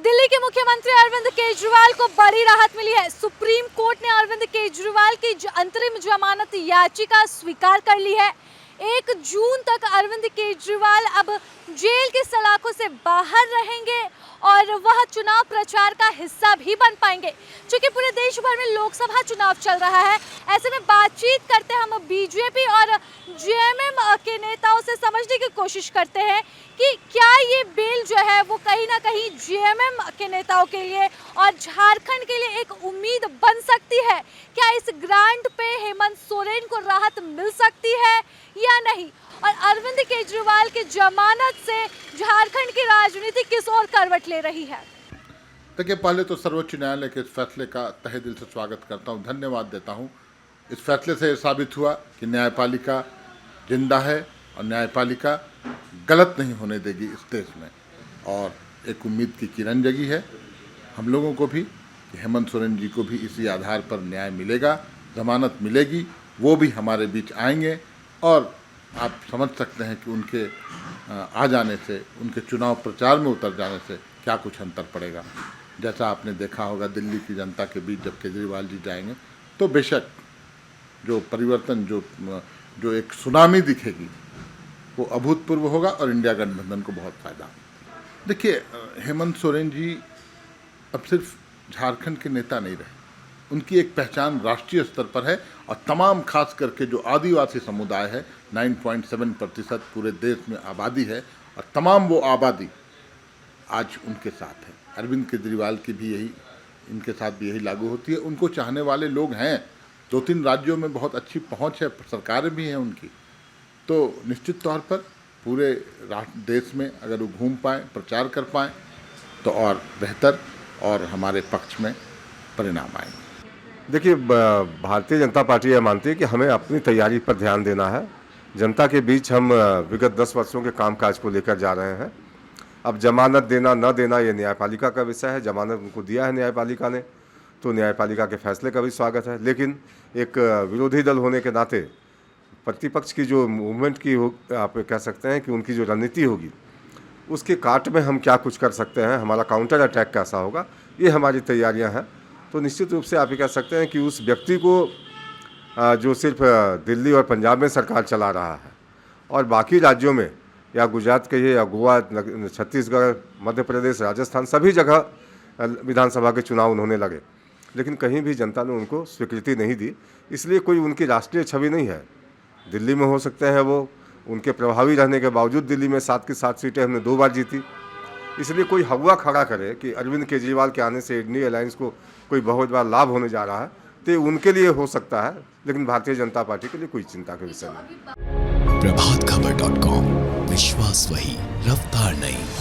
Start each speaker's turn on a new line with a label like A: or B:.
A: दिल्ली के मुख्यमंत्री अरविंद केजरीवाल को बड़ी राहत मिली है। सुप्रीम कोर्ट ने अरविंद केजरीवाल की अंतरिम जमानत याचिका स्वीकार कर ली है। 1 जून तक अरविंद केजरीवाल अब जेल की सलाखों से बाहर रहेंगे और वह चुनाव प्रचार का हिस्सा भी बन पाएंगे। क्योंकि पूरे देश भर में लोकसभा चुनाव चल रहा है, ऐसे में बातचीत करते हम बीजेपी और जेएमएम के नेताओं से समझने की कोशिश करते हैं कि क्या ये बिल जो है वो कहीं ना कहीं जेएमएम के नेताओं के लिए और झारखंड के लिए एक उम्मीद बन सकती है। क्या इस ग्रांट पे हेमंत सोरेन को राहत मिल सकती है या नहीं, और अरविंद केजरीवाल की जमानत से झारखंड की राजनीति किस ओर करवट ले रही है।
B: देखिए, पहले तो सर्वोच्च न्यायालय के इस फैसले का तहे दिल से स्वागत करता हूँ, धन्यवाद देता हूँ। इस फैसले से साबित हुआ कि न्यायपालिका जिंदा है और न्यायपालिका गलत नहीं होने देगी इस देश में, और एक उम्मीद की किरण जगी है हम लोगों को भी कि हेमंत सोरेन जी को भी इसी आधार पर न्याय मिलेगा, जमानत मिलेगी, वो भी हमारे बीच आएंगे। और आप समझ सकते हैं कि उनके आ जाने से, उनके चुनाव प्रचार में उतर जाने से क्या कुछ अंतर पड़ेगा। जैसा आपने देखा होगा दिल्ली की जनता के बीच जब केजरीवाल जी जाएंगे तो बेशक जो परिवर्तन, जो एक सुनामी दिखेगी वो अभूतपूर्व होगा और इंडिया गठबंधन को बहुत फायदा। देखिए, हेमंत सोरेन जी अब सिर्फ झारखंड के नेता नहीं रहे, उनकी एक पहचान राष्ट्रीय स्तर पर है और तमाम खास करके जो आदिवासी समुदाय है, 9.7% पूरे देश में आबादी है, और तमाम वो आबादी आज उनके साथ है। अरविंद केजरीवाल की भी यही, इनके साथ भी यही लागू होती है। उनको चाहने वाले लोग हैं, 2-3 राज्यों में बहुत अच्छी पहुंच है, सरकारें भी हैं उनकी, तो निश्चित तौर पर पूरे देश में अगर वो घूम पाएँ, प्रचार कर पाएँ तो और बेहतर और हमारे पक्ष में परिणाम आएंगे।
C: देखिए, भारतीय जनता पार्टी यह मानती है कि हमें अपनी तैयारी पर ध्यान देना है। जनता के बीच हम विगत 10 वर्षों के कामकाज को लेकर जा रहे हैं। अब जमानत देना न देना ये न्यायपालिका का विषय है। जमानत उनको दिया है न्यायपालिका ने, तो न्यायपालिका के फैसले का भी स्वागत है। लेकिन एक विरोधी दल होने के नाते प्रतिपक्ष की जो मूवमेंट की हो, आप कह सकते हैं कि उनकी जो रणनीति होगी, उसके काट में हम क्या कुछ कर सकते हैं, हमारा काउंटर अटैक कैसा होगा, ये हमारी तैयारियां हैं। तो निश्चित रूप से आप ये कह सकते हैं कि उस व्यक्ति को जो सिर्फ दिल्ली और पंजाब में सरकार चला रहा है और बाकी राज्यों में, या गुजरात कहिए या गोवा, छत्तीसगढ़, मध्य प्रदेश, राजस्थान, सभी जगह विधानसभा के चुनाव उन्होंने लगे, लेकिन कहीं भी जनता ने उनको स्वीकृति नहीं दी। इसलिए कोई उनकी राष्ट्रीय छवि नहीं है। दिल्ली में हो सकते हैं वो, उनके प्रभावी रहने के बावजूद दिल्ली में 7 की 7 सीटें हमने 2 बार जीती। इसलिए कोई हवा खड़ा करे कि अरविंद केजरीवाल के आने से इंडिया अलायंस को कोई बहुत बड़ा लाभ होने जा रहा है, तो उनके लिए हो सकता है, लेकिन भारतीय जनता पार्टी के लिए कोई चिंता का विषय नहीं।
D: प्रभातखबर.com, विश्वास वही, रफ्तार नहीं।